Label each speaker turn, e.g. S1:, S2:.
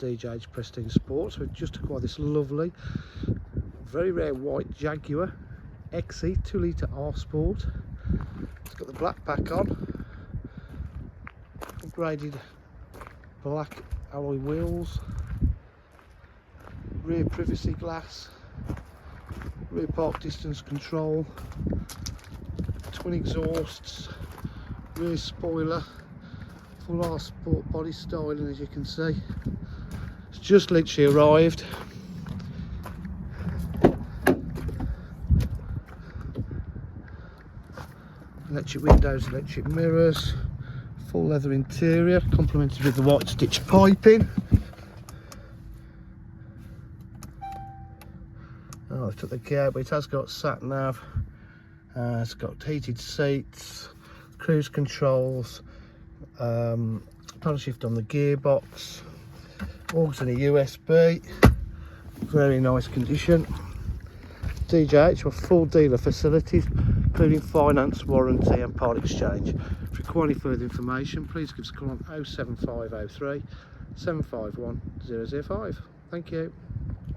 S1: DJH Prestige Sports. We've just acquired this lovely, very rare white Jaguar XE 2-litre R Sport. It's got the black back on, upgraded black alloy wheels, rear privacy glass, rear park distance control, twin exhausts, rear spoiler, full R Sport body styling, as you can see. It's just literally arrived. Electric windows, electric mirrors, full leather interior, complemented with the white stitch piping. Oh, I took the key out, but it has got sat nav. It's got heated seats, cruise controls, paddle shift on the gearbox, aux and a USB. Very nice condition. DJH with full dealer facilities, including finance, warranty and part exchange. If you require any further information, please give us a call on 07503 751 005. Thank you.